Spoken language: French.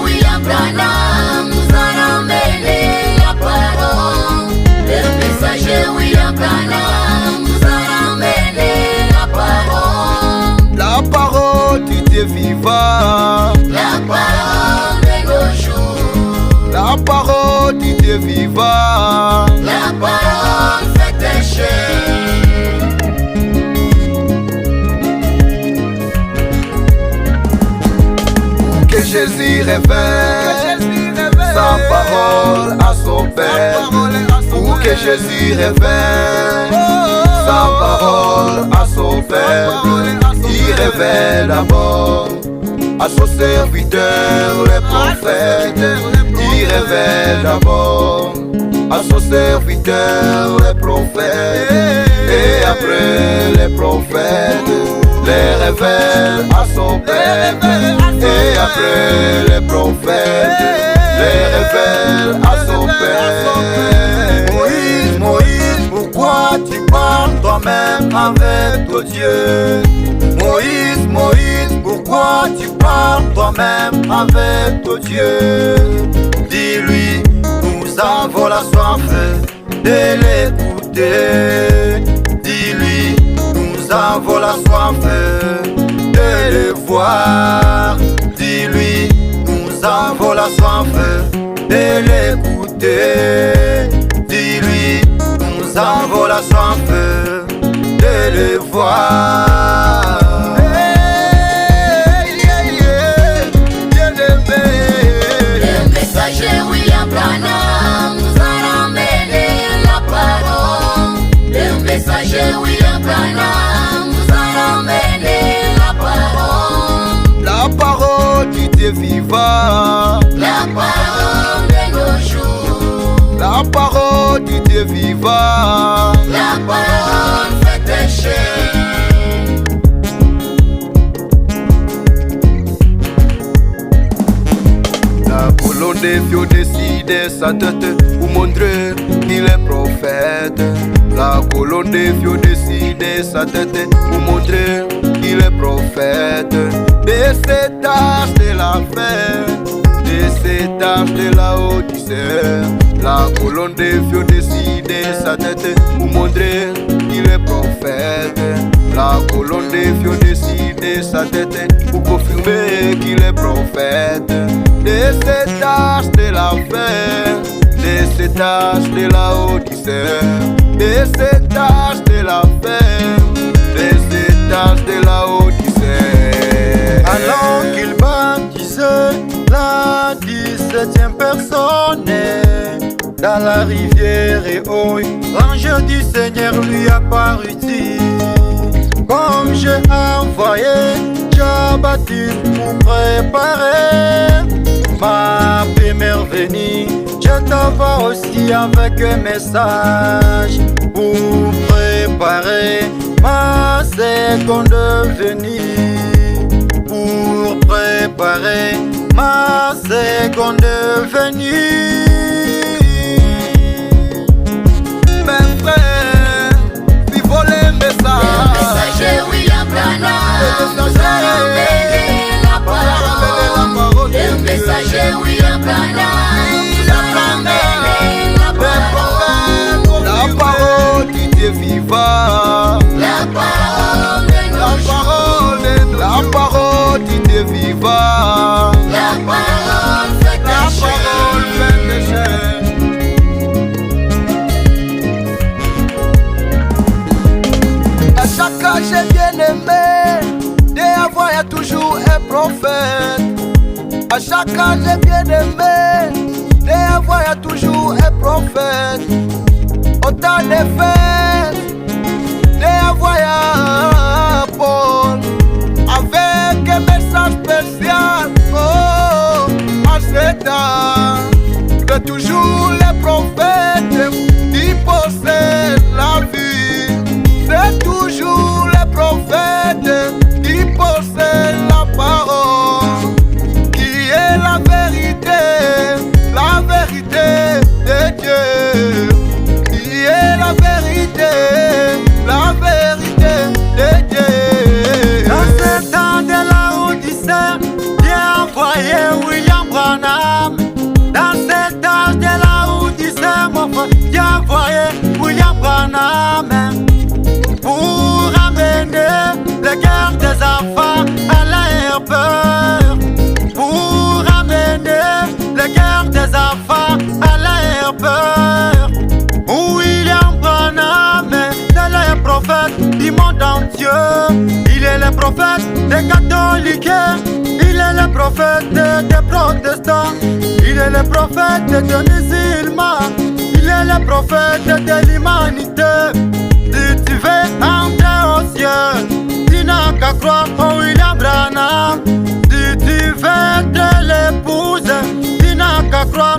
William Branham nous a ramené la parole. Le messager William Branham nous a ramené la parole. La parole du Dieu vivant. La parole de nos jours. La parole du Dieu vivant. La parole fait pécher. Que Jésus révèle sa parole à son Père. Pour que Jésus révèle sa parole à son Père. Il révèle d'abord à son serviteur les prophètes. Il révèle d'abord à son serviteur les prophètes. Et après les prophètes les révèle à son Père. Et après les prophètes les révèle à son Père. Moïse, Moïse, pourquoi tu parles toi-même avec ton Dieu? Moïse, Moïse, pourquoi tu parles toi-même avec ton Dieu? Dis-lui, nous avons la soif de l'écouter. Dis-lui, nous avons la soif de le voir. Dis-lui, nous avons la soif de l'écouter. Dis-lui, nous avons la soif de le voir. Le messager William Branham nous a ramené la parole. Le messager William Branham nous a ramené la parole. La parole du Dieu vivant. La parole de nos jours. La parole du Dieu vivant. La parole fait pécher. La colonne des vieux décide sa tête pour montrer qu'il est prophète. La colonne des vieux décide sa tête pour montrer qu'il est prophète. De cet âge de la fin, de cet âge de la Odyssée. La colonne des vieux décide sa tête pour montrer qu'il est prophète. La colonne des vieux décide sa tête pour confirmer qu'il est prophète. De cet âge de la fin, de cet âge de la Odyssée. De cet âge de la fin, de cet âge de la Odyssée. Alors qu'il baptisait la 17e personne dans la rivière et l'ange du Seigneur lui apparut-il. Comme j'ai envoyé Jean-Baptiste pour préparer ma première venue, je t'envoie aussi avec un message pour préparer ma seconde venue. Pour préparer ma seconde venue. Mes frères, vivons les messages. Le messager William Branham nous a ramené la parole. Le messager William Branham nous a ramené la parole. La parole du Dieu vivant. La parole de nos jours. La parole du Dieu vivant. La parole fait pécher. À chaque âge bien aimé, d'avoir y a toujours un prophète. À chaque âge bien aimé, d'avoir y a toujours un prophète. Autant de fêtes, d'avoir y a Paul. Avec un message spécial, oh, à cet âge, de toujours les prophètes qui possèdent la vie. C'est toujours les prophètes qui possèdent la parole, qui est la vérité, Branham pour amener les guerres des enfants à l'air peur. Pour amener les guerres des enfants à l'air peur. William Branham, c'est le prophète du monde entier. Il est le prophète des catholiques, il est le prophète des protestants, il est le prophète des musulmans, il est le prophète de l'humanité. Si tu veux entrer au ciel, tu n'as qu'à croire en William Branham. Si tu veux être l'épouse, tu n'as qu'à croire